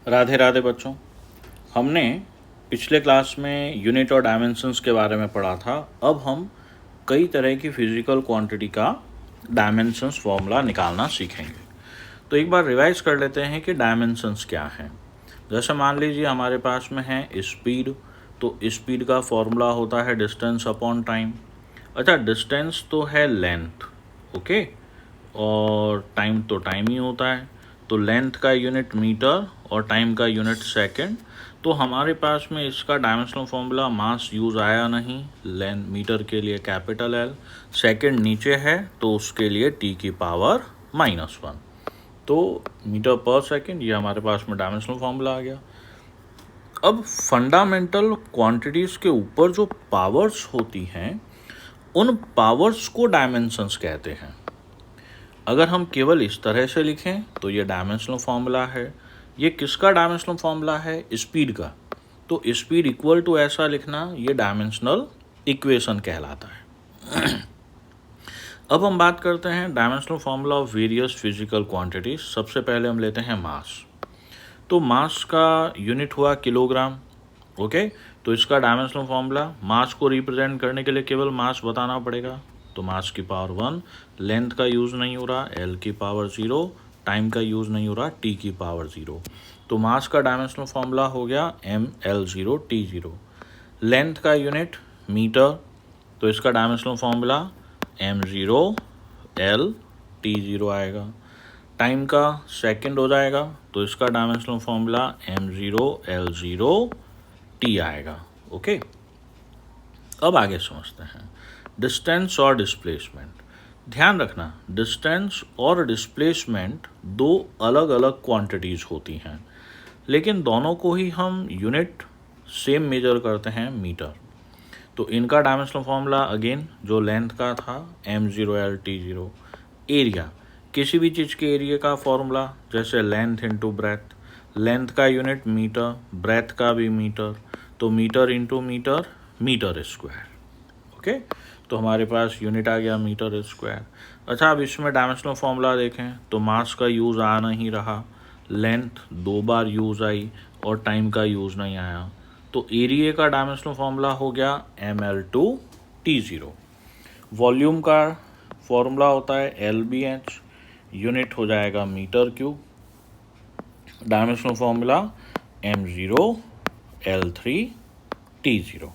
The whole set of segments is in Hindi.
राधे राधे बच्चों। हमने पिछले क्लास में यूनिट और डायमेंशंस के बारे में पढ़ा था। अब हम कई तरह की फिजिकल क्वांटिटी का डायमेंशंस फॉर्मूला निकालना सीखेंगे। तो एक बार रिवाइज कर लेते हैं कि डायमेंशंस क्या हैं। जैसे मान लीजिए हमारे पास में है स्पीड, तो स्पीड का फॉर्मूला होता है डिस्टेंस अपॉन टाइम। अच्छा, डिस्टेंस तो है लेंथ, ओके, और टाइम तो टाइम ही होता है, तो लेंथ का यूनिट मीटर और टाइम का यूनिट सेकंड। तो हमारे पास में इसका डायमेंशनल फॉर्मूला मास यूज़ आया नहीं। लेंथ मीटर के लिए कैपिटल एल, सेकंड नीचे है तो उसके लिए टी की पावर -1, तो मीटर पर सेकंड, ये हमारे पास में डायमेंशनल फॉर्मूला आ गया। अब फंडामेंटल क्वांटिटीज़ के ऊपर जो पावर्स होती हैं उन पावर्स को डायमेंशंस कहते हैं। अगर हम केवल इस तरह से लिखें तो ये डायमेंशनल फार्मूला है। ये किसका डायमेंशनल फार्मूला है? स्पीड का। तो स्पीड इक्वल टू ऐसा लिखना, ये डायमेंशनल इक्वेशन कहलाता है। अब हम बात करते हैं dimensional formula of various physical quantities. सबसे पहले हम लेते हैं मास। तो मास का यूनिट हुआ किलोग्राम, ओके। तो इसका डायमेंशनल फार्मूला, मास को रिप्रेजेंट करने के लिए केवल मास बताना पड़ेगा, तो मास की पावर 1, लेंथ का यूज़ नहीं हो रहा, एल की पावर 0, टाइम का यूज़ नहीं हो रहा, टी की पावर 0। तो मास का डायमेंशनल फार्मूला हो गया mL0T0। लेंथ का यूनिट मीटर, तो इसका डायमेंशनल फार्मूला m0L/T0 आएगा। टाइम का सेकंड हो जाएगा, तो इसका डायमेंशनल फार्मूला m0L0T आएगा, ओके। अब आगे समझते हैं डिस्टेंस और डिस्प्लेसमेंट। ध्यान रखना, डिस्टेंस और डिस्प्लेसमेंट दो अलग अलग क्वांटिटीज़ होती हैं, लेकिन दोनों को ही हम यूनिट सेम मेजर करते हैं, मीटर। तो इनका डायमेंशनल फार्मूला अगेन जो लेंथ का था m0L/T0। एरिया, किसी भी चीज़ के एरिया का फॉर्मूला, जैसे लेंथ इंटू ब्रेथ, लेंथ का यूनिट मीटर, ब्रेथ का भी मीटर, तो meter into meter, meter square, okay. तो हमारे पास यूनिट आ गया मीटर स्क्वायर। अच्छा, अब इसमें डायमेंशनल फार्मूला देखें तो मास का यूज़ आ नहीं रहा, लेंथ 2 बार यूज़ आई और टाइम का यूज़ नहीं आया, तो एरिया का डायमेंशनल फार्मूला हो गया mL/T0। वॉल्यूम का फॉर्मूला होता है LBH, यूनिट हो जाएगा meter cube, dimensional formula m0L3T0।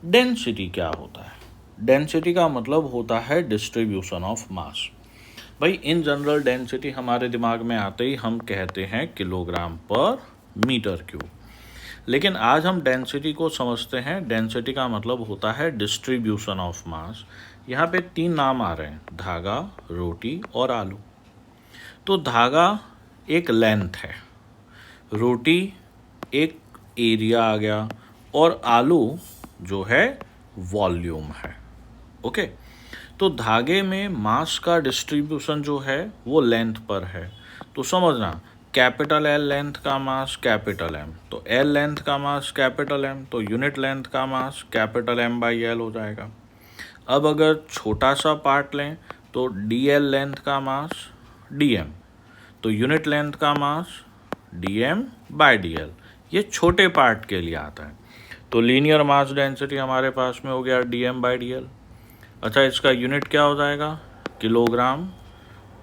Density क्या होता है? डेंसिटी का मतलब होता है डिस्ट्रीब्यूशन ऑफ मास। भाई इन जनरल डेंसिटी हमारे दिमाग में आते ही हम कहते हैं किलोग्राम पर मीटर क्यूब, लेकिन आज हम डेंसिटी को समझते हैं। डेंसिटी का मतलब होता है डिस्ट्रीब्यूशन ऑफ मास। यहाँ पे 3 नाम आ रहे हैं, धागा, रोटी और आलू। तो धागा एक लेंथ है, रोटी एक एरिया आ गया, और आलू जो है वॉल्यूम है, ओके। तो धागे में मास का डिस्ट्रीब्यूशन जो है वो लेंथ पर है। तो समझना, कैपिटल एल लेंथ का मास कैपिटल एम, तो एल लेंथ का मास कैपिटल एम, तो यूनिट लेंथ का मास कैपिटल M/L हो जाएगा। अब अगर छोटा सा पार्ट लें तो DL लेंथ का मास DM, तो यूनिट लेंथ का मास DM/DL, ये छोटे पार्ट के लिए आता है। तो लीनियर मास डेंसिटी हमारे पास में हो गया DM/DL। अच्छा, इसका यूनिट क्या हो जाएगा? किलोग्राम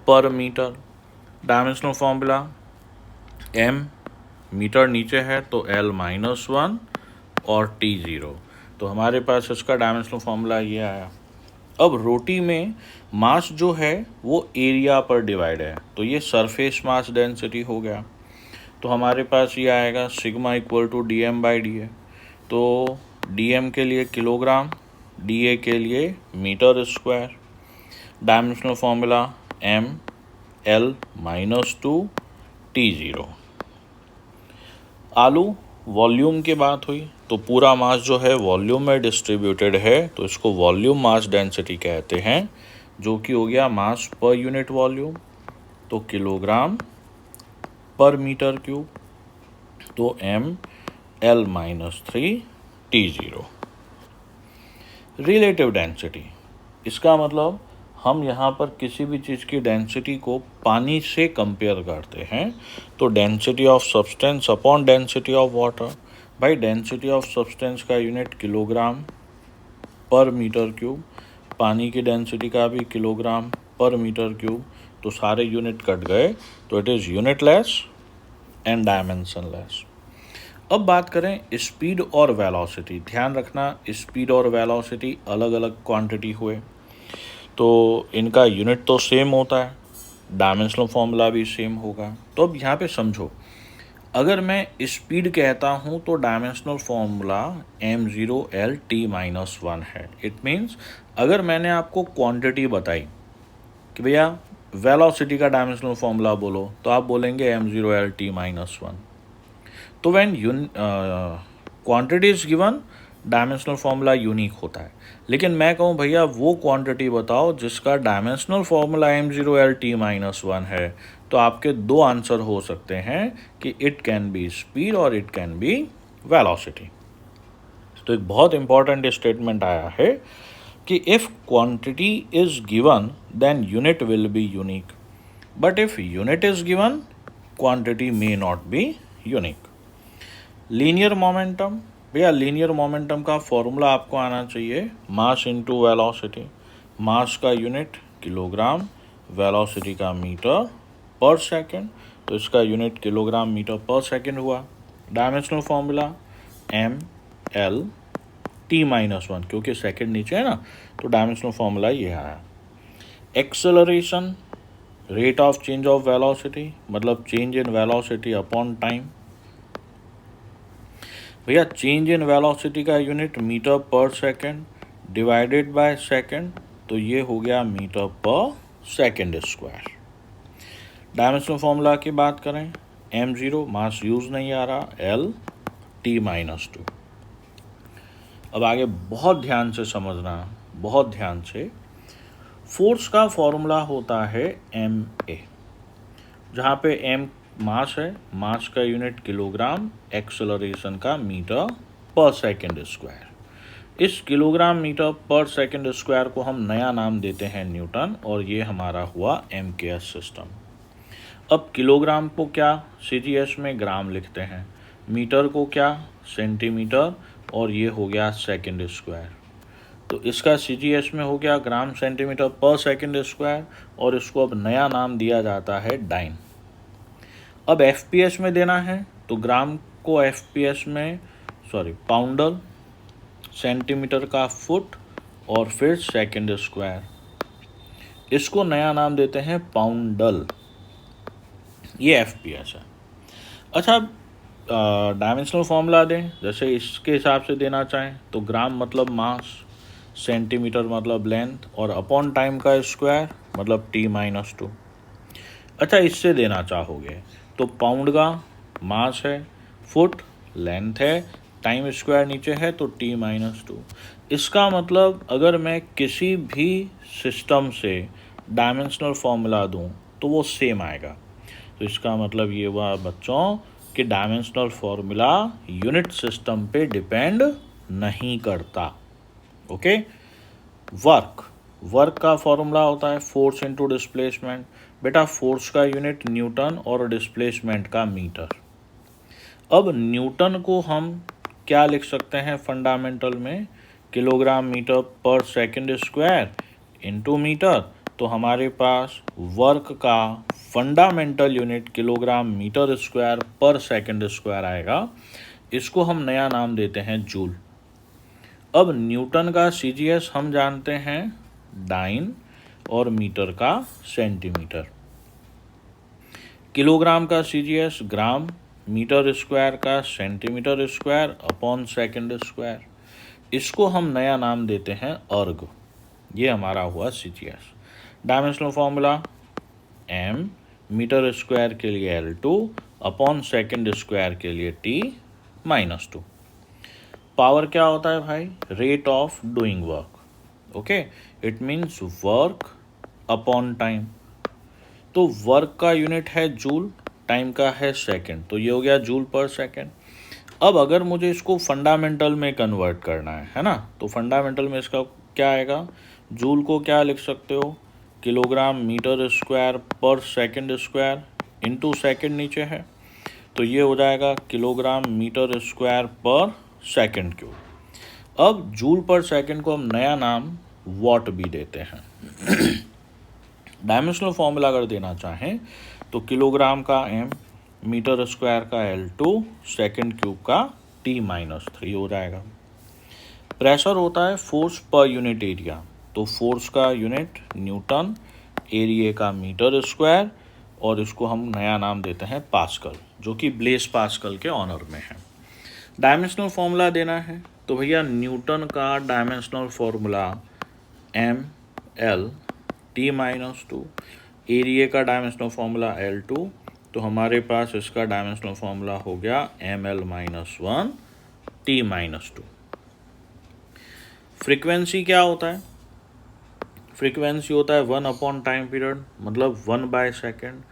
पर meter. Dimensional formula m, meter नीचे है तो L-1 और T0, तो हमारे पास इसका डायमेंशनल फॉर्मूला ये आया। अब रोटी में मास जो है वो एरिया पर डिवाइड है, तो ये सरफेस मास डेंसिटी हो गया। तो हमारे पास ये आएगा सिग्मा इक्वल टू DM/DA। तो DM के लिए किलोग्राम, DA के लिए metre square. Dimensional formula mL-2T0। आलू वॉल्यूम की बात हुई, तो पूरा मास जो है वॉल्यूम में डिस्ट्रीब्यूटेड है, तो इसको वॉल्यूम मास डेंसिटी कहते हैं, जो कि हो गया मास पर यूनिट वॉल्यूम, तो किलोग्राम पर मीटर क्यूब, तो mL-3T0। रिलेटिव डेंसिटी, इसका मतलब हम यहाँ पर किसी भी चीज़ की डेंसिटी को पानी से कंपेयर करते हैं तो density of substance upon density of water, भाई डेंसिटी ऑफ सब्सटेंस का यूनिट किलोग्राम पर मीटर क्यूब, पानी की डेंसिटी का भी किलोग्राम पर मीटर क्यूब, तो सारे यूनिट कट गए, तो it is unitless and dimensionless. अब बात करें स्पीड और वेलोसिटी। ध्यान रखना स्पीड और वेलोसिटी अलग अलग क्वांटिटी हुए तो इनका यूनिट तो सेम होता है, डायमेंशनल फॉर्मूला भी सेम होगा। तो अब यहाँ पे समझो, अगर मैं स्पीड कहता हूँ तो डायमेंशनल फॉर्मूला m0L_t-1 है। इट मीन्स अगर मैंने आपको क्वांटिटी बताई कि भैया वेलोसिटी का डायमेंशनल फॉर्मूला बोलो, तो आप बोलेंगे m0L_t-1। तो when quantity is given, dimensional formula unique होता है। लेकिन मैं कहूँ भैया वो क्वांटिटी बताओ जिसका डायमेंशनल फॉर्मूला m0L_t-1 है, तो आपके दो आंसर हो सकते हैं कि इट कैन बी स्पीड और इट कैन बी वेलोसिटी। तो एक बहुत इंपॉर्टेंट स्टेटमेंट आया है कि if quantity is given then unit will be unique, but if unit is given quantity may not be unique. Linear momentum, भैया लीनियर मोमेंटम का फॉर्मूला आपको आना चाहिए मास इनटू वेलोसिटी। मास का यूनिट किलोग्राम, वेलोसिटी का मीटर पर सेकंड, तो इसका यूनिट किलोग्राम मीटर पर सेकंड हुआ। डायमेंशनल फॉर्मूला mL_t-1, क्योंकि सेकंड नीचे है ना, तो डायमेंशनल फॉर्मूला ये आया। Acceleration, rate of change of velocity, मतलब change in velocity upon time. भैया चेंज इन वेलोसिटी का यूनिट मीटर पर सेकंड डिवाइडेड बाय सेकंड, तो ये हो गया मीटर पर सेकंड स्क्वायर। डायमेंशनल फॉर्मूला की बात करें m0, मास यूज नहीं आ रहा, L_t-2। अब आगे बहुत ध्यान से समझना, बहुत ध्यान से। फोर्स का फॉर्मूला होता है ma, जहाँ पे m मास है, मास का यूनिट किलोग्राम, एक्सेलरेशन का मीटर पर सेकंड स्क्वायर। इस किलोग्राम मीटर पर सेकंड स्क्वायर को हम नया नाम देते हैं न्यूटन, और ये हमारा हुआ MKS सिस्टम। अब किलोग्राम को क्या CGS में ग्राम लिखते हैं, मीटर को क्या सेंटीमीटर, और ये हो गया सेकंड स्क्वायर। तो इसका CGS में हो गया ग्राम सेंटीमीटर पर सेकंड स्क्वायर, और इसको अब नया नाम दिया जाता है डाइन। अब FPS में देना है तो ग्राम को FPS में पाउंडल, सेंटीमीटर का फुट, और फिर सेकंड स्क्वायर, इसको नया नाम देते हैं पाउंडल। ये FPS है। अच्छा, डायमेंशनल फॉर्मूला दें, जैसे इसके हिसाब से देना चाहें तो ग्राम मतलब मास, सेंटीमीटर मतलब लेंथ, और अपॉन टाइम का स्क्वायर मतलब T-2। अच्छा, इससे देना चाहोगे तो पाउंड का मास है, फुट लेंथ है, टाइम स्क्वायर नीचे है, तो T-2। इसका मतलब अगर मैं किसी भी सिस्टम से डायमेंशनल फॉर्मूला दूं तो वो सेम आएगा। तो इसका मतलब ये हुआ बच्चों कि डायमेंशनल फॉर्मूला यूनिट सिस्टम पे डिपेंड नहीं करता। ओके। वर्क का फॉर्मूला होता है फोर्स इनटू डिस्प्लेसमेंट। बेटा फोर्स का यूनिट न्यूटन और डिस्प्लेसमेंट का मीटर। अब न्यूटन को हम क्या लिख सकते हैं फंडामेंटल में, किलोग्राम मीटर पर सेकंड स्क्वायर इनटू मीटर। तो हमारे पास वर्क का fundamental unit kilogram meter square पर सेकंड स्क्वायर आएगा। इसको हम नया नाम देते हैं जूल। अब न्यूटन का CGS हम जानते हैं डाइन, और मीटर का सेंटीमीटर। किलोग्राम का CGS ग्राम, मीटर स्क्वायर का centimetre square upon second square. इसको हम नया नाम देते हैं अर्ग। ये हमारा हुआ CGS। Dimensional formula m, meter square के लिए L2 अपॉन सेकंड स्क्वायर के लिए T-2। पावर क्या होता है भाई, rate of doing work. Okay, it means work upon time. तो वर्क का यूनिट है जूल, टाइम का है सेकंड, तो ये हो गया जूल पर सेकंड। अब अगर मुझे इसको फंडामेंटल में कन्वर्ट करना है ना, तो फंडामेंटल में इसका क्या आएगा, जूल को क्या लिख सकते हो किलोग्राम मीटर स्क्वायर पर सेकंड स्क्वायर इंटू सेकंड नीचे है, तो ये हो जाएगा किलोग्राम मीटर स्क्वायर पर सेकंड क्यूब। अब जूल पर सेकंड को हम नया नाम वॉट भी देते हैं। डायमेंशनल फॉर्मूला अगर देना चाहें तो किलोग्राम का m, मीटर स्क्वायर का L2, सेकंड क्यूब का T-3 हो जाएगा। प्रेशर होता है फोर्स पर यूनिट एरिया, तो फोर्स का यूनिट न्यूटन, एरिया का मीटर स्क्वायर, और इसको हम नया नाम देते हैं पास्कल, जो कि ब्लेस पास्कल के ऑनर में है। डायमेंशनल फॉर्मूला देना है तो भैया न्यूटन का dimensional formula ml T-2, area का डायमेंशनल फॉर्मूला L2, तो हमारे पास इसका डायमेंशनल फॉर्मूला हो गया ml-1 T-2। फ्रीक्वेंसी क्या होता है? फ्रीक्वेंसी होता है 1 अपॉन टाइम पीरियड, मतलब 1/सेकंड।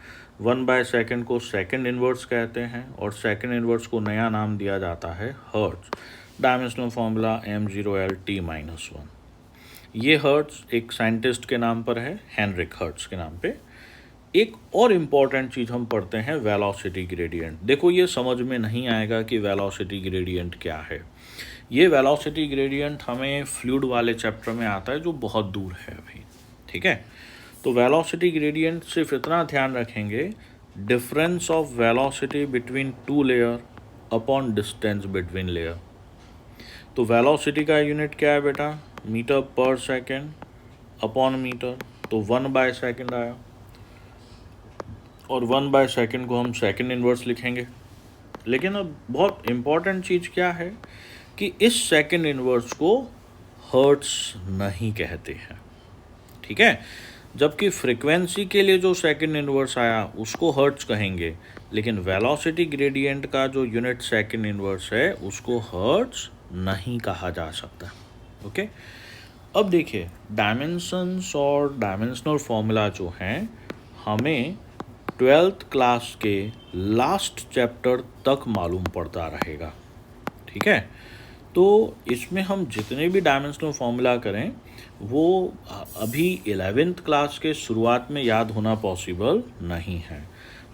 1/सेकंड को सेकंड इनवर्स कहते हैं और सेकंड इनवर्स को नया नाम दिया जाता है hertz. Dimensional formula m0l T-1। ये हर्ट्ज एक साइंटिस्ट के नाम पर है, हेनरिक हर्ट्ज के नाम पे। एक और इम्पॉर्टेंट चीज़ हम पढ़ते हैं वेलोसिटी ग्रेडियंट। देखो ये समझ में नहीं आएगा कि वेलोसिटी ग्रेडियंट क्या है। ये वेलोसिटी ग्रेडियंट हमें फ्लूइड वाले चैप्टर में आता है जो बहुत दूर है अभी, ठीक है। तो वेलोसिटी ग्रेडियंट सिर्फ इतना ध्यान रखेंगे, difference of velocity between two layer upon distance between layer. तो वेलोसिटी का यूनिट क्या है बेटा? मीटर पर सेकेंड अपॉन मीटर, तो 1/सेकंड आया, और 1/सेकंड को हम सेकंड इनवर्स लिखेंगे। लेकिन अब बहुत इम्पॉर्टेंट चीज़ क्या है कि इस सेकंड इनवर्स को हर्ट्स नहीं कहते हैं, ठीक है। जबकि फ्रीक्वेंसी के लिए जो सेकंड इनवर्स आया उसको हर्ट्स कहेंगे, लेकिन वेलोसिटी ग्रेडियंट का जो यूनिट सेकंड इनवर्स है उसको हर्ट्स नहीं कहा जा सकता, ओके। अब देखिए डायमेंशंस और डायमेंशनल फॉर्मूला जो हैं हमें 12th क्लास के लास्ट चैप्टर तक मालूम पड़ता रहेगा, ठीक है। तो इसमें हम जितने भी डायमेंशनल फॉर्मूला करें वो अभी 11th क्लास के शुरुआत में याद होना पॉसिबल नहीं है।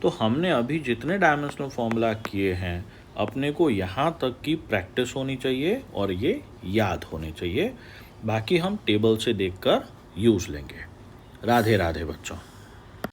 तो हमने अभी जितने डायमेंशनल फॉर्मूला किए हैं अपने को यहाँ तक की प्रैक्टिस होनी चाहिए और ये याद होने चाहिए, बाकी हम टेबल से देखकर यूज़ लेंगे। राधे राधे बच्चों।